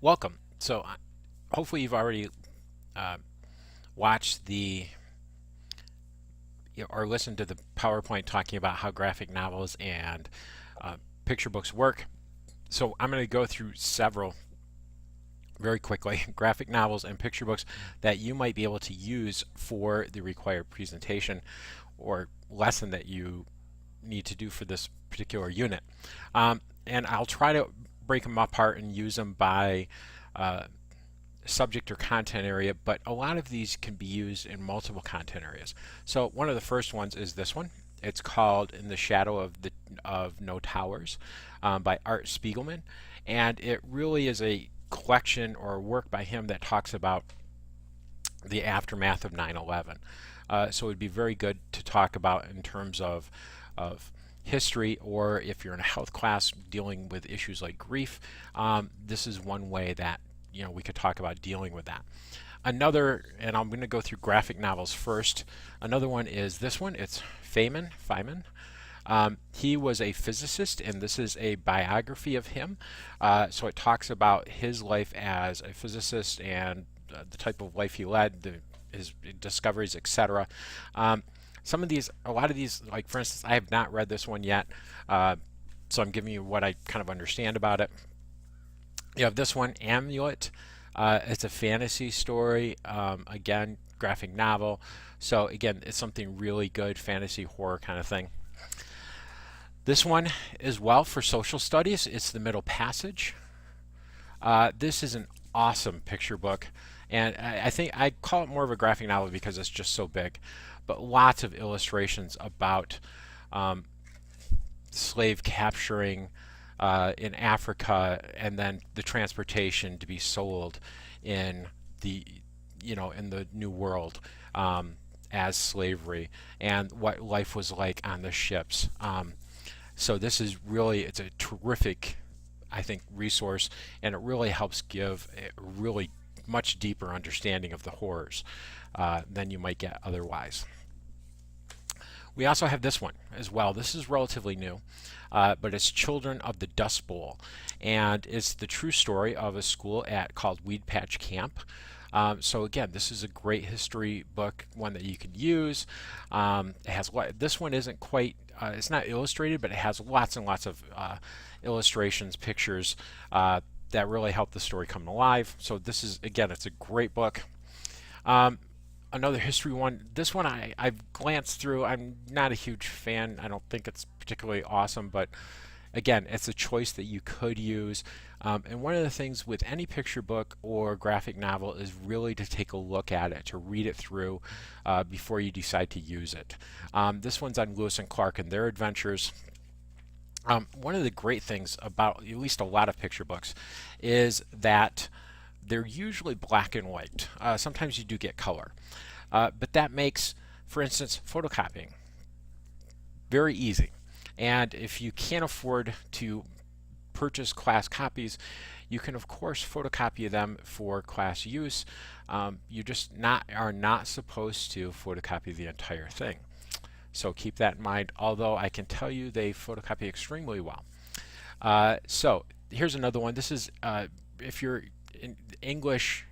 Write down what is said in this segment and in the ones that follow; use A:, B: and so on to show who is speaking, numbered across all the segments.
A: Welcome. Hopefully you've already uh, watched or listened to the PowerPoint talking about how graphic novels and picture books work. So I'm going to go through several very quickly graphic novels and picture books that you might be able to use for the required presentation or lesson that you need to do for this particular unit. And I'll try to break them apart and use them by uh, subject or content area, but a lot of these can be used in multiple content areas. So one of the first ones is this one. It's called In the Shadow of No Towers by Art Spiegelman, and it really is a collection or work by him that talks about the aftermath of 9/11. So it would be very good to talk about in terms of history, or if you're in a health class dealing with issues like grief. This is one way that we could talk about dealing with that. Another, and I'm going to go through graphic novels first. Another one is this one. It's Feynman. He was a physicist, and this is a biography of him. So it talks about his life as a physicist and the type of life he led, his discoveries, etc. A lot of these, like for instance, I have not read this one yet, so I'm giving you what I kind of understand about it. You have this one, Amulet. It's a fantasy story. Again, graphic novel. So again, it's something really good, fantasy horror kind of thing. This one as well for social studies. It's The Middle Passage. This is an awesome picture book, and I think I call it more of a graphic novel because it's just so big. But lots of illustrations about um, slave capturing in Africa, and then the transportation to be sold in the in the New World as slavery, and what life was like on the ships. So this is really, it's a terrific, I think, resource, and it really helps give a really much deeper understanding of the horrors than you might get otherwise. We also have this one as well. This is relatively new, but it's Children of the Dust Bowl, and it's the true story of a school called Weed Patch Camp. So again, this is a great history book, one that you can use. It has this one isn't quite, it's not illustrated, but it has lots and lots of illustrations, pictures that really help the story come alive. So this is, again, it's a great book. Another history one. This one I've glanced through. I'm not a huge fan. I don't think it's particularly awesome, but again, it's a choice that you could use. And one of the things with any picture book or graphic novel is really to take a look at it, to read it through before you decide to use it. This one's on Lewis and Clark and their adventures. One of the great things about at least a lot of picture books is that they're usually black and white. Sometimes you do get color. But that makes, for instance, photocopying very easy. And if you can't afford to purchase class copies, you can of course photocopy them for class use. You just are not supposed to photocopy the entire thing. So keep that in mind, although I can tell you they photocopy extremely well. So here's another one. This is, if you're in English,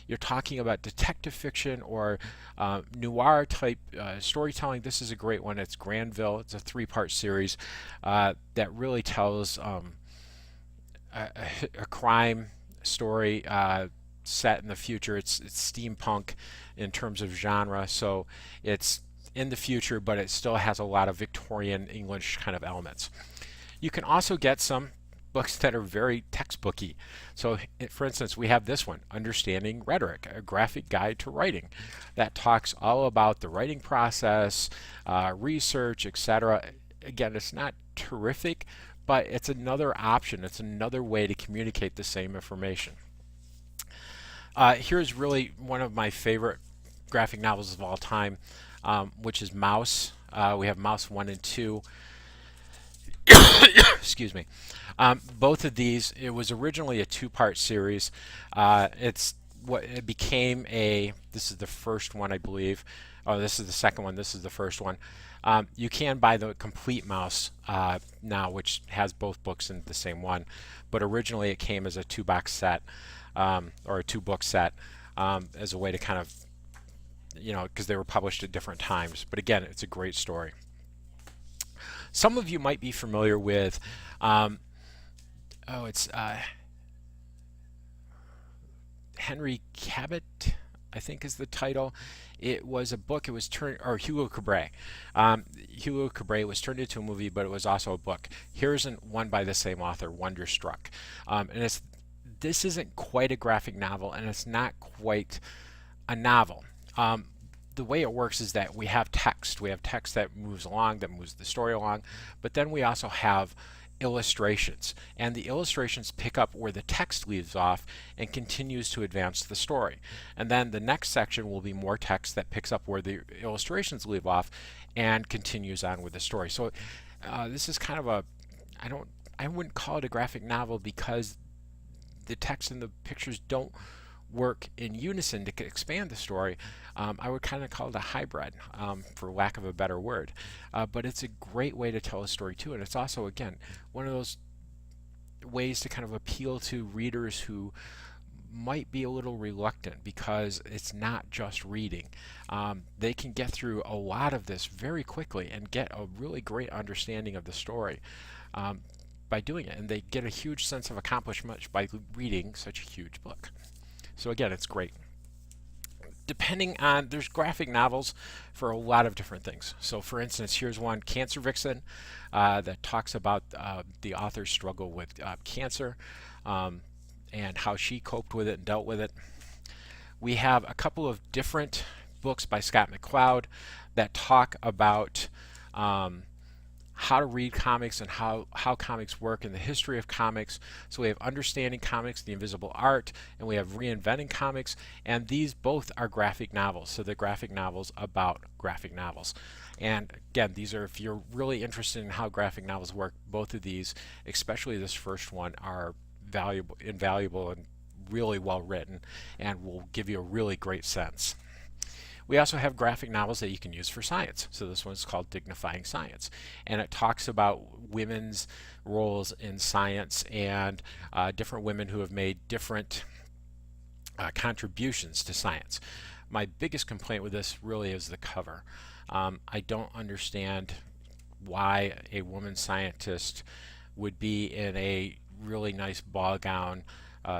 A: you're talking about detective fiction or noir type storytelling, this is a great one. It's Granville. It's a 3-part series that really tells a crime story set in the future. It's steampunk in terms of genre, so it's in the future, but it still has a lot of Victorian English kind of elements. You can also get some books that are very textbooky. So, for instance, we have this one, Understanding Rhetoric, a graphic guide to writing, that talks all about the writing process, research, etc. Again, it's not terrific, but it's another option. It's another way to communicate the same information. Here's really one of my favorite graphic novels of all time, which is Maus. We have Maus 1 and 2. Excuse me. Both of these, it was originally a 2-part series. It's what it became a, this is the first one I believe, oh this is the second one, this is the first one. You can buy the complete mouse now, which has both books in the same one, but originally it came as a 2-box set or a 2-book set as a way to kind of, because they were published at different times. But again, it's a great story. Some of you might be familiar with, it's Henry Cabot, I think is the title. It was a book. It was turned, or Hugo Cabret. Hugo Cabret was turned into a movie, but it was also a book. Here's one by the same author, Wonderstruck, and this isn't quite a graphic novel, and it's not quite a novel. The way it works is that we have text. We have text that moves along, that moves the story along, but then we also have illustrations, and the illustrations pick up where the text leaves off and continues to advance the story. And then the next section will be more text that picks up where the illustrations leave off and continues on with the story. So this is kind of a, I wouldn't call it a graphic novel because the text and the pictures don't work in unison to expand the story. I would kind of call it a hybrid, for lack of a better word. But it's a great way to tell a story too, and it's also, again, one of those ways to kind of appeal to readers who might be a little reluctant because it's not just reading. They can get through a lot of this very quickly and get a really great understanding of the story by doing it, and they get a huge sense of accomplishment by reading such a huge book. So again, it's great. Depending on, there's graphic novels for a lot of different things. So for instance, here's one, Cancer Vixen, that talks about the author's struggle with cancer and how she coped with it and dealt with it. We have a couple of different books by Scott McCloud that talk about how to read comics and how comics work and the history of comics. So we have Understanding Comics, The Invisible Art, and we have Reinventing Comics, and these both are graphic novels. So they're graphic novels about graphic novels. And again, these are, if you're really interested in how graphic novels work, both of these, especially this first one, are invaluable and really well written and will give you a really great sense. We also have graphic novels that you can use for science. So this one's called Dignifying Science, and it talks about women's roles in science and different women who have made different contributions to science. My biggest complaint with this really is the cover. I don't understand why a woman scientist would be in a really nice ball gown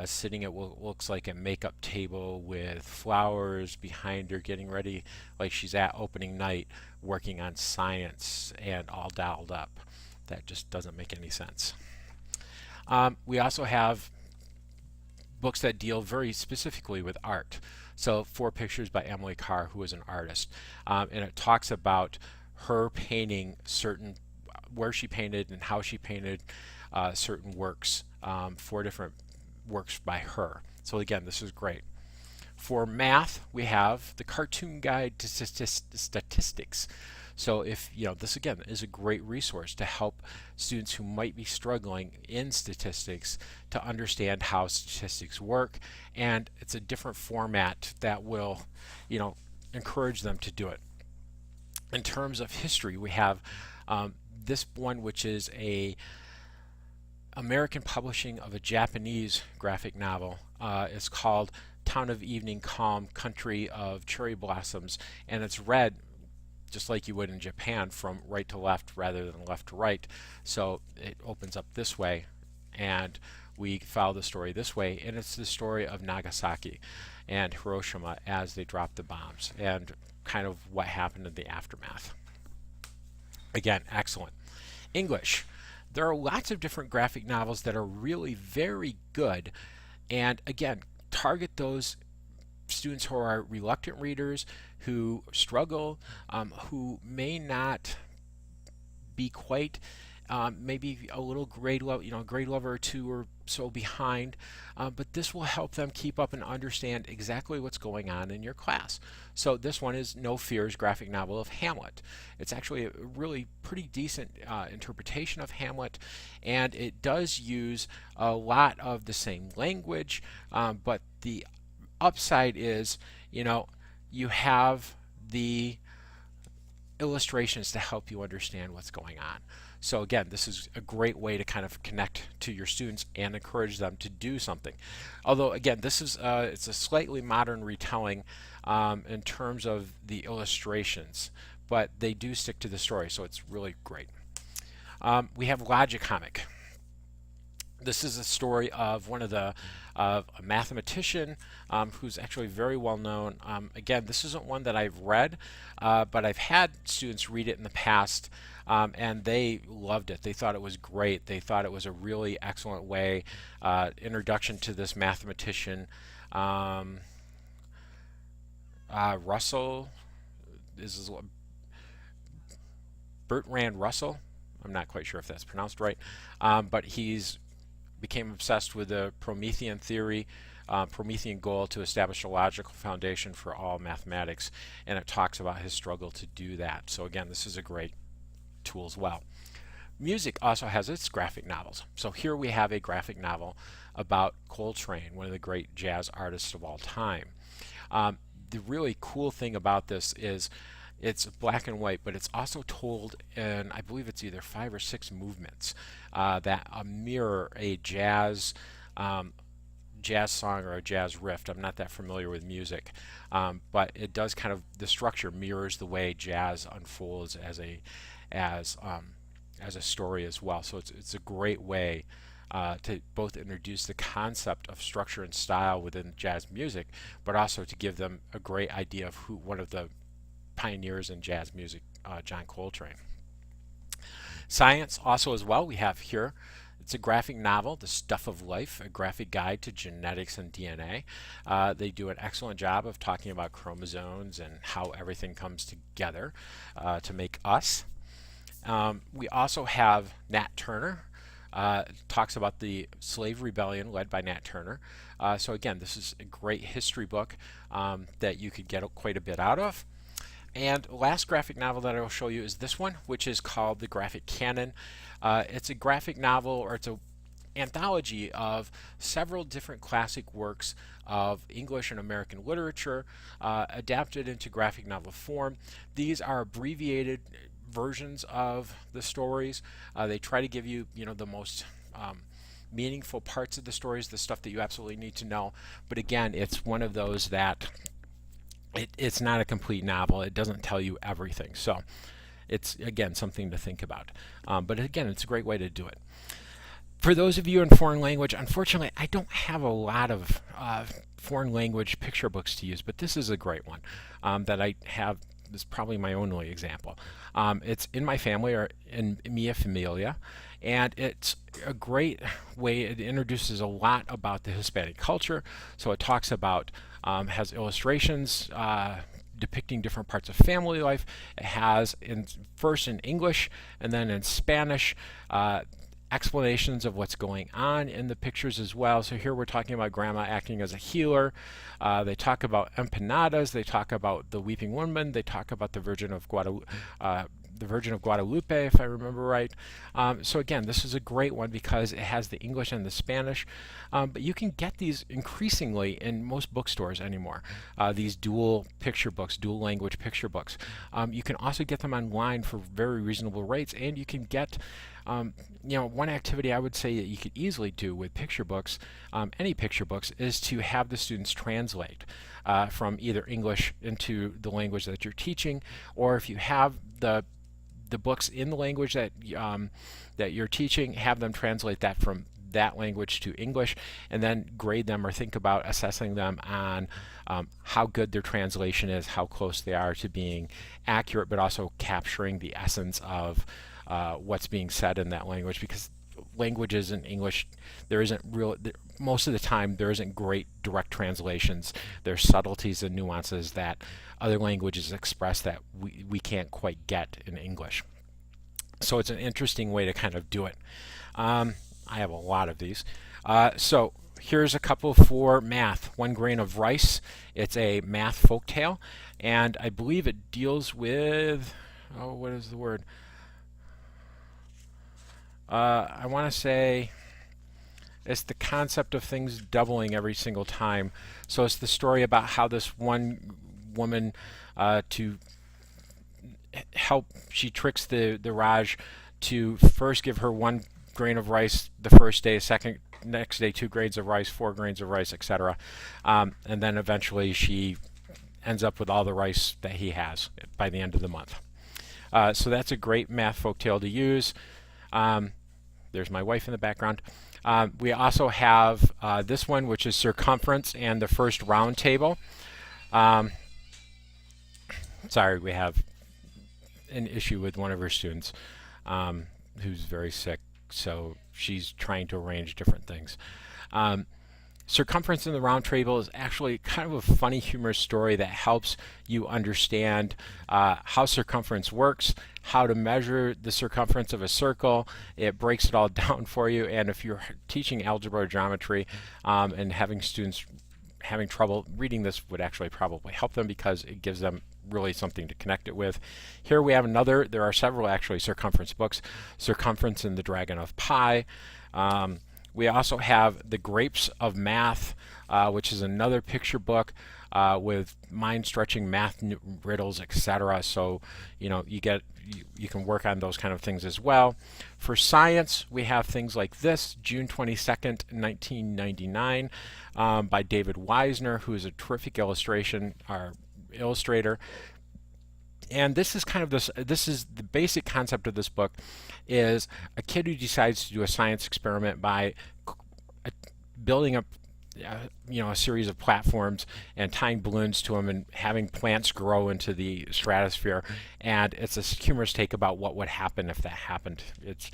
A: sitting at what looks like a makeup table with flowers behind her, getting ready like she's at opening night, working on science and all dolled up. That just doesn't make any sense. We also have books that deal very specifically with art. So 4 Pictures by Emily Carr, who is an artist, and it talks about her painting certain, where she painted and how she painted certain works, 4 different works by her. So again, this is great. For math, we have the Cartoon Guide to Statistics. So if this again is a great resource to help students who might be struggling in statistics to understand how statistics work, and it's a different format that will encourage them to do it. In terms of history, we have this one, which is a American publishing of a Japanese graphic novel. It's called Town of Evening Calm, Country of Cherry Blossoms, and it's read just like you would in Japan from right to left rather than left to right. So it opens up this way and we follow the story this way, and it's the story of Nagasaki and Hiroshima as they dropped the bombs and kind of what happened in the aftermath. Again, excellent. English. There are lots of different graphic novels that are really very good, and again, target those students who are reluctant readers, who struggle, who may not be quite maybe a little grade level or 2 or so behind, but this will help them keep up and understand exactly what's going on in your class. So this one is No Fears graphic novel of Hamlet. It's actually a really pretty decent interpretation of Hamlet, and it does use a lot of the same language, but the upside is, you know, you have the illustrations to help you understand what's going on. So again, this is a great way to kind of connect to your students and encourage them to do something. Although again, this is it's a slightly modern retelling in terms of the illustrations, but they do stick to the story, so it's really great. We have Logicomic. This is a story of a mathematician who's actually very well known. Again, this isn't one that I've read, but I've had students read it in the past, and they loved it. They thought it was great. They thought it was a really excellent way, introduction to this mathematician. Russell, this is Bertrand Russell. I'm not quite sure if that's pronounced right, but he's became obsessed with the Promethean theory, Promethean goal to establish a logical foundation for all mathematics, and it talks about his struggle to do that. So again, this is a great tool as well. Music also has its graphic novels. So here we have a graphic novel about Coltrane, one of the great jazz artists of all time. The really cool thing about this is it's black and white, but it's also told in, I believe it's either 5 or 6 movements that mirror a jazz song or a jazz riff. I'm not that familiar with music, but it does kind of, the structure mirrors the way jazz unfolds as a story as well. So it's a great way to both introduce the concept of structure and style within jazz music, but also to give them a great idea of who one of the pioneers in jazz music, John Coltrane. Science also as well we have here. It's a graphic novel, The Stuff of Life, a graphic guide to genetics and DNA. They do an excellent job of talking about chromosomes and how everything comes together to make us. We also have Nat Turner. Talks about the slave rebellion led by Nat Turner. So again, this is a great history book that you could get quite a bit out of. And last graphic novel that I will show you is this one, which is called The Graphic Canon. It's a graphic novel, or it's an anthology of several different classic works of English and American literature adapted into graphic novel form. These are abbreviated versions of the stories. They try to give you, the most meaningful parts of the stories, the stuff that you absolutely need to know. But again, it's one of those that it's not a complete novel. It doesn't tell you everything. So it's, again, something to think about. But again, it's a great way to do it. For those of you in foreign language, unfortunately, I don't have a lot of foreign language picture books to use, but this is a great one that I have. This is probably my only example. It's In My Family, or in Mia Familia, and it's a great way. It introduces a lot about the Hispanic culture. So it talks about, has illustrations depicting different parts of family life. It has first in English and then in Spanish explanations of what's going on in the pictures as well. So here we're talking about grandma acting as a healer. They talk about empanadas. They talk about the Weeping Woman. They talk about the Virgin of Guadalupe, if I remember right. So again, this is a great one because it has the English and the Spanish, but you can get these increasingly in most bookstores anymore. These dual picture books, dual language picture books. You can also get them online for very reasonable rates, and you can get one activity I would say that you could easily do with picture books, any picture books, is to have the students translate from either English into the language that you're teaching, or if you have the books in the language that that you're teaching, have them translate that from that language to English, and then grade them or think about assessing them on how good their translation is, how close they are to being accurate, but also capturing the essence of what's being said in that language, because languages in English, most of the time there isn't great direct translations. There's subtleties and nuances that other languages express that we can't quite get in English. So it's an interesting way to kind of do it. I have a lot of these. So here's a couple for math. One Grain of Rice. It's a math folktale, and I believe it deals with, what is the word? I want to say It's the concept of things doubling every single time. So it's the story about how this one woman to help, she tricks the Raj to first give her 1 grain of rice the first day, next day 2 grains of rice, 4 grains of rice, etc. And then eventually she ends up with all the rice that he has by the end of the month. So that's a great math folktale to use. There's my wife in the background. We also have this one, which is Circumference and the First Round Table. Sorry, we have an issue with one of her students who's very sick, so she's trying to arrange different things. Circumference in the Round Table is actually kind of a funny, humorous story that helps you understand how circumference works, how to measure the circumference of a circle. It breaks it all down for you, and if you're teaching algebra or geometry and having students having trouble reading, this would actually probably help them because it gives them really something to connect it with. Here we have another, there are several actually circumference books, Circumference and the Dragon of Pi. We also have The Grapes of Math, which is another picture book with mind-stretching math riddles, etc. So you can work on those kind of things as well. For science, we have things like this, June 22nd, 1999, by David Weisner, who is a terrific illustrator. And this is kind of this is the basic concept of this book, is a kid who decides to do a science experiment by building up a series of platforms and tying balloons to them and having plants grow into the stratosphere, and it's a humorous take about what would happen if that happened. It's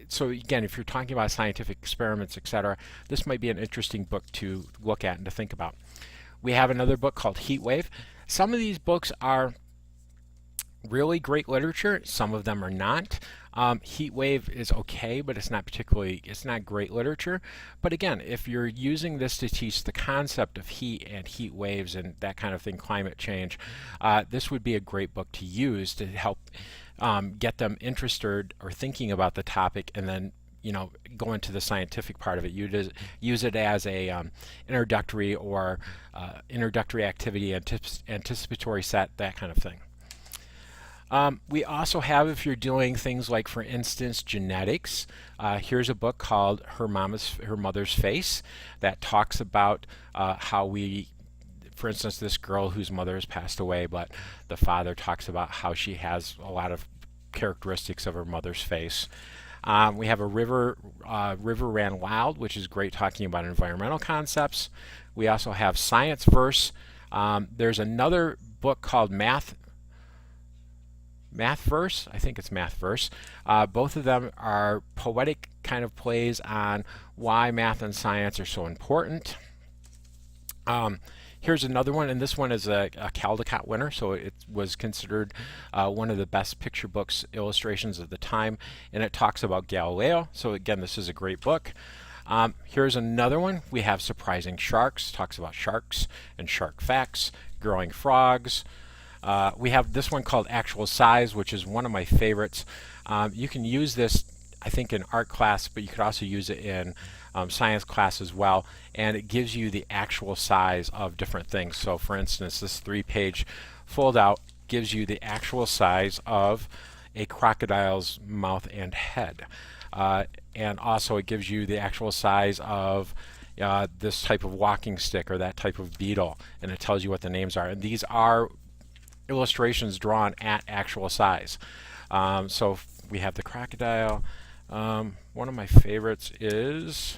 A: so again, if you're talking about scientific experiments, etc., this might be an interesting book to look at and to think about. We have another book called Heatwave. Some of these books are really great literature, some of them are not. Heatwave is okay, but it's not great literature. But again, if you're using this to teach the concept of heat and heat waves and that kind of thing, climate change, this would be a great book to use to help get them interested or thinking about the topic, and then go into the scientific part of it. You use it as a introductory or introductory activity, anticipatory set, that kind of thing. We also have, if you're doing things like, for instance, genetics, here's a book called Her Mother's Face that talks about how we, for instance, this girl whose mother has passed away, but the father talks about how she has a lot of characteristics of her mother's face. We have a River Ran Wild, which is great, talking about environmental concepts. We also have Science Verse. There's another book called Math Verse. I think it's Math Verse. Both of them are poetic kind of plays on why math and science are so important. Here's another one, and this one is a Caldecott winner, so it was considered one of the best picture books illustrations of the time, and it talks about Galileo. So again, this is a great book. Here's another one. We have Surprising Sharks, talks about sharks and shark facts, growing frogs. We have this one called Actual Size, which is one of my favorites. You can use this, I think, in art class, but you could also use it in science class as well, and it gives you the actual size of different things. So for instance, this 3-page fold out gives you the actual size of a crocodile's mouth and head, and also it gives you the actual size of this type of walking stick or that type of beetle, and it tells you what the names are, and these are illustrations drawn at actual size. So we have the crocodile. One of my favorites is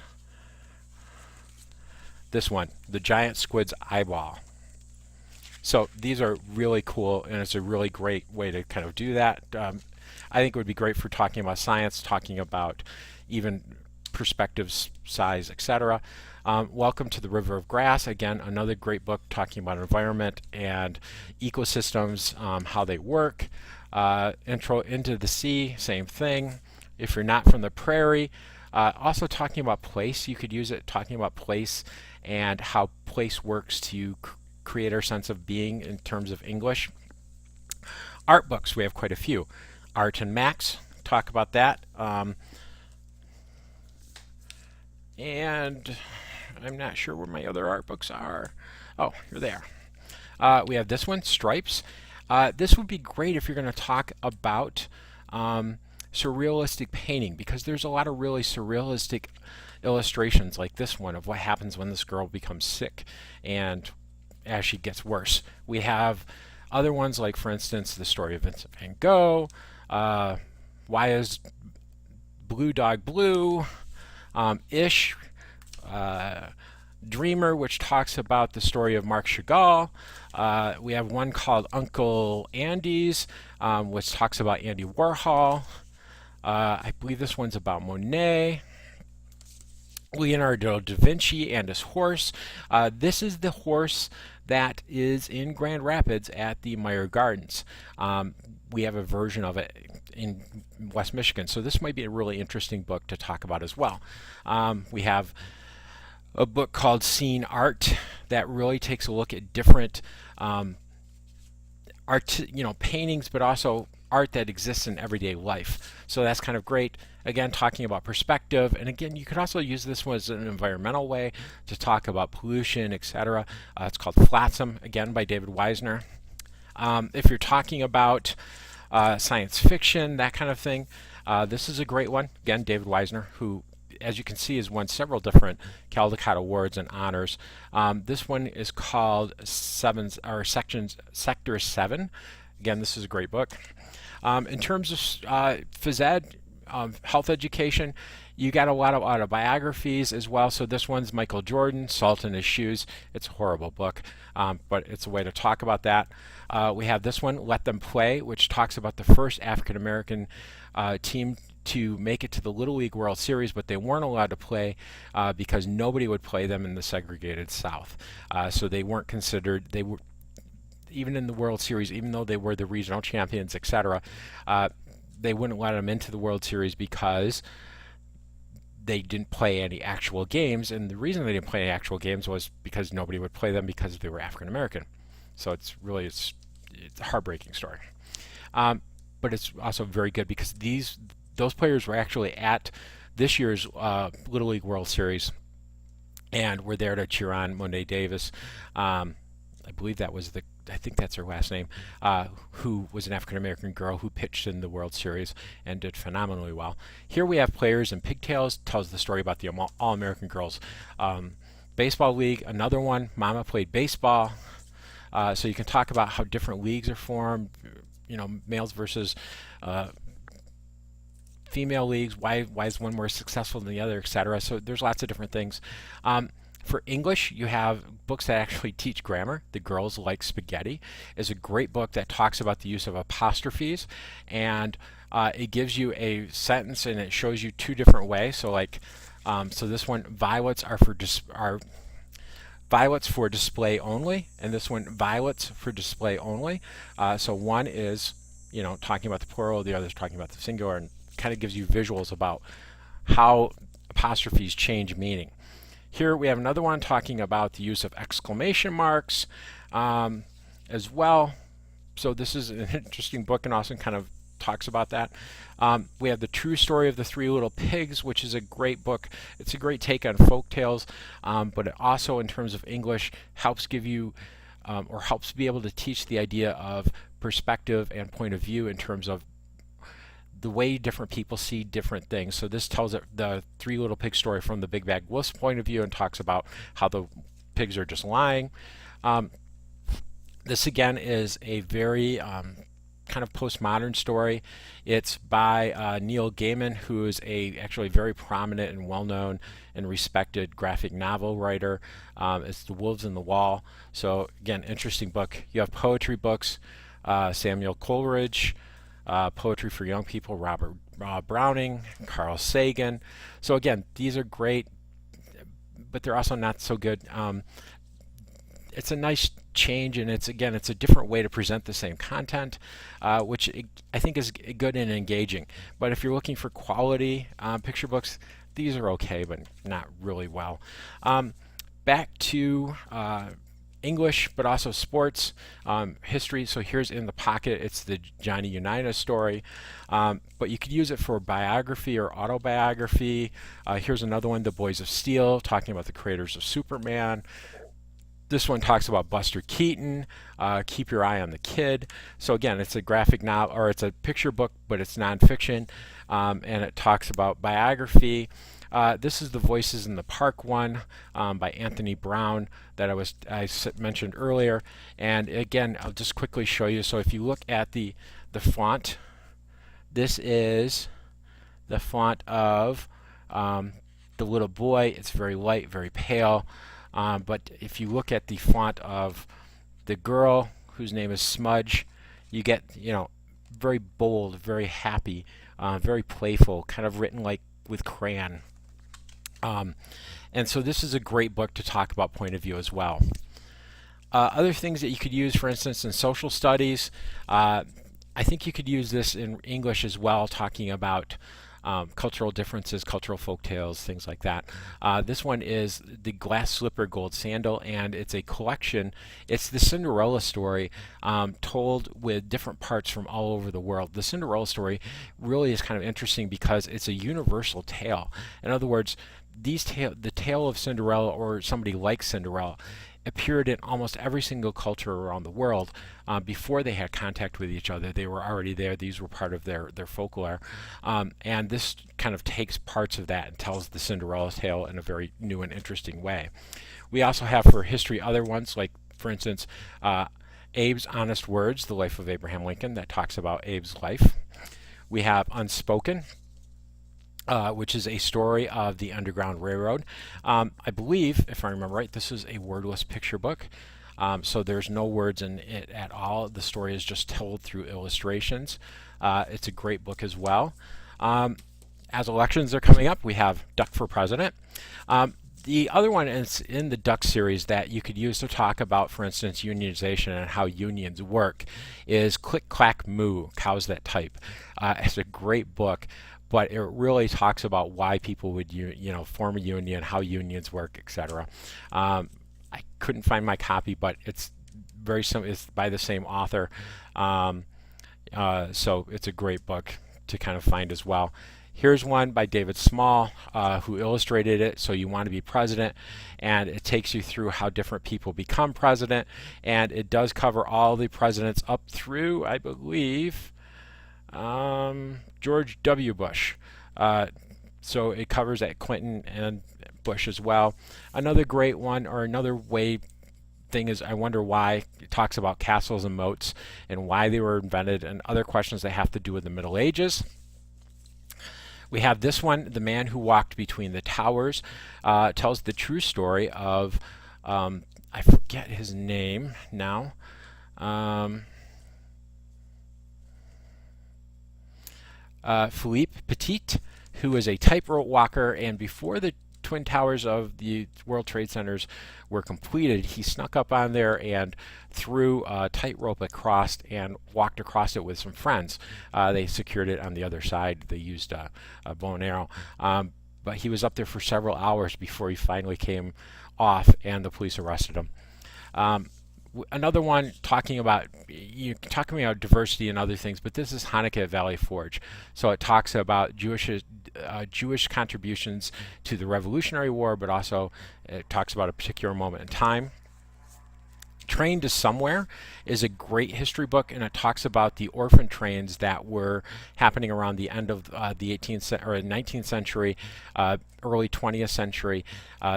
A: this one, the giant squid's eyeball. So these are really cool, and it's a really great way to kind of do that. I think it would be great for talking about science, talking about even perspectives, size, etc. Welcome to the River of Grass. Again, another great book talking about environment and ecosystems, how they work. Intro into the Sea, same thing. If you're not from the prairie, also talking about place, you could use it talking about place and how place works to create our sense of being in terms of English. Art books, we have quite a few. Art and Max, talk about that. And I'm not sure where my other art books are. Oh, here they are. We have this one, Stripes. This would be great if you're going to talk about surrealistic painting, because there's a lot of really surrealistic illustrations like this one of what happens when this girl becomes sick and as she gets worse. We have other ones like, for instance, the story of Vincent van Gogh, Why is Blue Dog Blue, Ish, Dreamer, which talks about the story of Marc Chagall. We have one called Uncle Andy's, which talks about Andy Warhol. I believe this one's about Monet. Leonardo da Vinci and his horse. This is the horse that is in Grand Rapids at the Meyer Gardens. We have a version of it in West Michigan, so this might be a really interesting book to talk about as well. We have a book called Scene Art that really takes a look at different art, paintings, but also art that exists in everyday life. So that's kind of great. Again, talking about perspective, and again, you could also use this one as an environmental way to talk about pollution, etc. It's called Flotsam, again by David Weisner. If you're talking about science fiction, that kind of thing, this is a great one. Again, David Weisner, who, as you can see, has won several different Caldecott Awards and honors. This one is called Sector 7. Again, this is a great book. In terms of phys ed, health education, you got a lot of autobiographies as well. So this one's Michael Jordan, Salt in His Shoes. It's a horrible book, but it's a way to talk about that. We have this one, Let Them Play, which talks about the first African American team to make it to the Little League World Series, but they weren't allowed to play because nobody would play them in the segregated South. So they weren't considered, they were, even in the World Series, even though they were the regional champions, etc., they wouldn't let them into the World Series because they didn't play any actual games. And the reason they didn't play any actual games was because nobody would play them because they were African American. So it's a heartbreaking story. But it's also very good because those players were actually at this year's Little League World Series and were there to cheer on Monet Davis. I believe I think that's her last name, who was an African-American girl who pitched in the World Series and did phenomenally well. Here we have Players in Pigtails, tells the story about the All-American Girls Baseball League. Another one, Mama Played Baseball. So you can talk about how different leagues are formed, males versus female leagues, why is one more successful than the other, etc. So there's lots of different things. For English, you have books that actually teach grammar. The Girls Like Spaghetti is a great book that talks about the use of apostrophes, and it gives you a sentence and it shows you two different ways. So like, so this one, violets are violets for display only, and this one, violets for display only. So one is, talking about the plural, the other is talking about the singular, and kind of gives you visuals about how apostrophes change meaning. Here we have another one talking about the use of exclamation marks as well. So this is an interesting book and also kind of talks about that. We have The True Story of the Three Little Pigs, which is a great book. It's a great take on folk tales, but it also, in terms of English, helps give you or helps be able to teach the idea of perspective and point of view in terms of the way different people see different things. So this tells the Three Little Pigs story from the Big Bad Wolf's point of view and talks about how the pigs are just lying. This again is a very kind of postmodern story. It's by Neil Gaiman, who is actually very prominent and well-known and respected graphic novel writer. It's The Wolves in the Wall. So again, interesting book. You have poetry books, Samuel Coleridge, Poetry for Young People, Robert Browning, Carl Sagan. So again, these are great, but they're also not so good. It's a nice change, and it's a different way to present the same content, which I think is good and engaging. But if you're looking for quality picture books, these are okay, but not really well. Back to English, but also sports, history. So here's In the Pocket. It's the Johnny Unitas story, but you could use it for biography or autobiography. Here's another one, The Boys of Steel, talking about the creators of Superman. This one talks about Buster Keaton, Keep Your Eye on the Kid. So again, it's a graphic novel, or it's a picture book, but it's nonfiction, and it talks about biography. This is the Voices in the Park one by Anthony Brown that I mentioned earlier. And again, I'll just quickly show you. So if you look at the font, this is the font of the little boy. It's very light, very pale. But if you look at the font of the girl, whose name is Smudge, you get, very bold, very happy, very playful, kind of written like with crayon. And so this is a great book to talk about point of view as well. Other things that you could use, for instance, in social studies, I think you could use this in English as well, talking about cultural differences, cultural folktales, things like that. This one is The Glass Slipper Gold Sandal, and it's a collection. It's the Cinderella story told with different parts from all over the world. The Cinderella story really is kind of interesting because it's a universal tale. In other words, the tale of Cinderella, or somebody like Cinderella, appeared in almost every single culture around the world before they had contact with each other. They were already there. These were part of their folklore. And this kind of takes parts of that and tells the Cinderella tale in a very new and interesting way. We also have for history other ones, like, for instance, Abe's Honest Words, The Life of Abraham Lincoln, that talks about Abe's life. We have Unspoken, which is a story of the Underground Railroad. I believe, if I remember right, this is a wordless picture book. So there's no words in it at all. The story is just told through illustrations. It's a great book as well. As elections are coming up, we have Duck for President. The other one is in the Duck series that you could use to talk about, for instance, unionization and how unions work, is Click Clack Moo, Cows That Type. It's a great book, but it really talks about why people would form a union, how unions work, etc. I couldn't find my copy, but it's very simple. It's by the same author, so it's a great book to kind of find as well. Here's one by David Small, who illustrated it, So You Want to Be President, and it takes you through how different people become president, and it does cover all the presidents up through, I believe, George W. Bush. So it covers at Clinton and Bush as well. Another great one, or another way thing, is I Wonder Why. It talks about castles and moats and why they were invented and other questions that have to do with the Middle Ages. We have this one, The Man Who Walked Between the Towers. Tells the true story of, I forget his name now. Philippe Petit, who was a tightrope walker, and before the Twin Towers of the World Trade Centers were completed, he snuck up on there and threw a tightrope across and walked across it with some friends. They secured it on the other side. They used a bow and arrow. But he was up there for several hours before he finally came off, and the police arrested him. Another one talking about diversity and other things, but this is Hanukkah at Valley Forge. So it talks about Jewish contributions to the Revolutionary War, but also it talks about a particular moment in time. Train to Somewhere is a great history book, and it talks about the orphan trains that were happening around the end of the 19th century, early 20th century.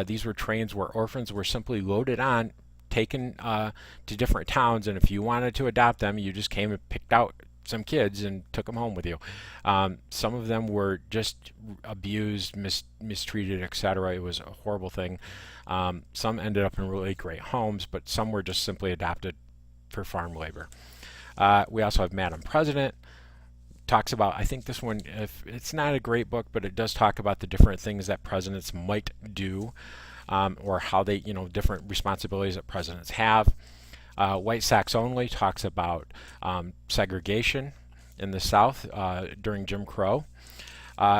A: These were trains where orphans were simply loaded on, taken to different towns, and if you wanted to adopt them, you just came and picked out some kids and took them home with you. Some of them were just abused, mistreated, etc. It was a horrible thing. Some ended up in really great homes, but some were just simply adopted for farm labor. We also have Madam President. Talks about, I think this one, if it's not a great book, but it does talk about the different things that presidents might do, or how they, different responsibilities that presidents have. White Sox Only talks about segregation in the South during Jim Crow.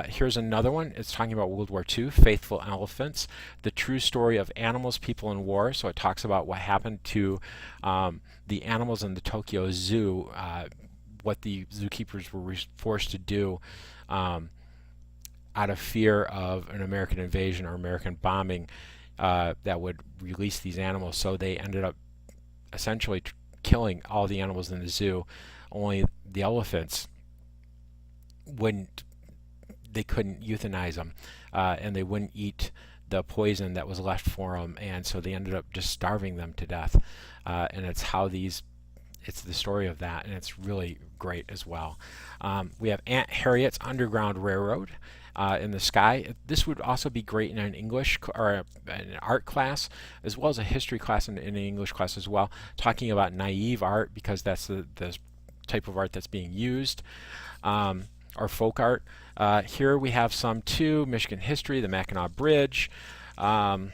A: Here's another one. It's talking about World War II, Faithful Elephants, the true story of animals, people, and war. So it talks about what happened to the animals in the Tokyo Zoo, what the zookeepers were forced to do out of fear of an American invasion or American bombing that would release these animals. So they ended up essentially killing all the animals in the zoo. Only the elephants they couldn't euthanize them, and they wouldn't eat the poison that was left for them, and so they ended up just starving them to death. And it's the story of that, and it's really great as well. We have Aunt Harriet's Underground Railroad in the sky. This would also be great in an English or an art class, as well as a history class and in an English class as well, talking about naive art, because that's the type of art that's being used, or folk art. Here we have some too: Michigan history, the Mackinac Bridge, Coming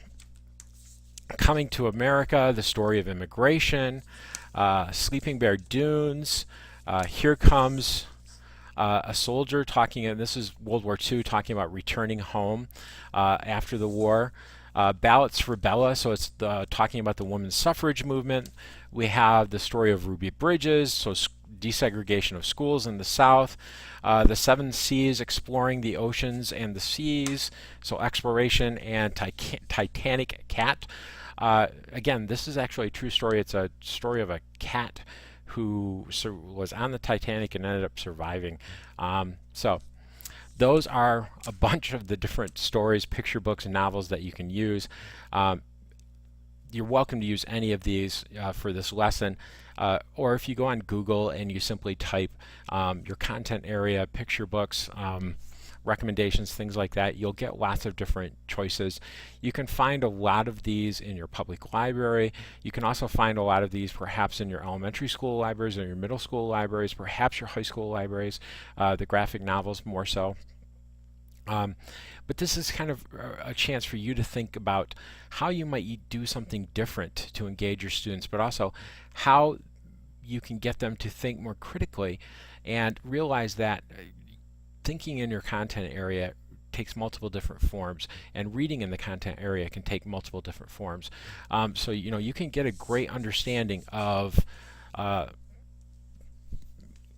A: to America, the story of immigration, Sleeping Bear Dunes, Here Comes a Soldier, talking, and this is World War II, talking about returning home after the war. Ballots for Bella, so it's talking about the women's suffrage movement. We have the story of Ruby Bridges, so desegregation of schools in the South. The Seven Seas, exploring the oceans and the seas, so exploration, and Titanic Cat. Again, this is actually a true story. It's a story of a cat who was on the Titanic and ended up surviving. So those are a bunch of the different stories, picture books, and novels that you can use. You're welcome to use any of these for this lesson, or if you go on Google and you simply type your content area, picture books, recommendations, things like that, you'll get lots of different choices. You can find a lot of these in your public library. You can also find a lot of these perhaps in your elementary school libraries or your middle school libraries, perhaps your high school libraries, the graphic novels more so. But this is kind of a chance for you to think about how you might do something different to engage your students, but also how you can get them to think more critically and realize that thinking in your content area takes multiple different forms, and reading in the content area can take multiple different forms. So you can get a great understanding of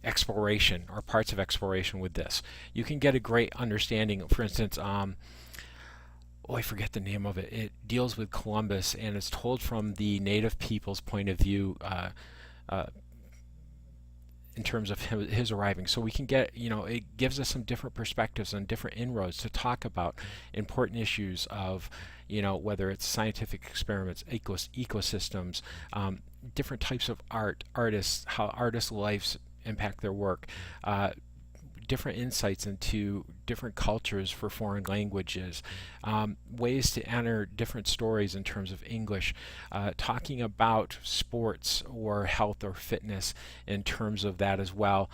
A: exploration or parts of exploration with this. You can get a great understanding, for instance, I forget the name of it. It deals with Columbus and it's told from the native people's point of view in terms of his arriving. So we can get, it gives us some different perspectives and different inroads to talk about important issues of, whether it's scientific experiments, ecosystems, different types of artists, how artists' lives impact their work, different insights into different cultures for foreign languages, ways to enter different stories in terms of English, talking about sports or health or fitness in terms of that as well.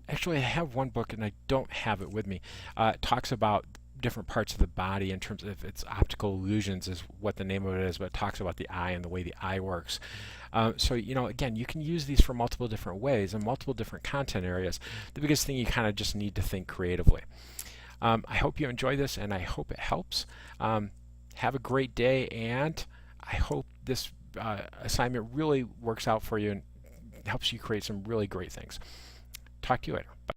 A: Actually, I have one book and I don't have it with me. It talks about different parts of the body in terms of its optical illusions is what the name of it is, but it talks about the eye and the way the eye works. So again, you can use these for multiple different ways and multiple different content areas. The biggest thing, you kind of just need to think creatively. I hope you enjoy this and I hope it helps. Have a great day, and I hope this assignment really works out for you and helps you create some really great things. Talk to you later. Bye.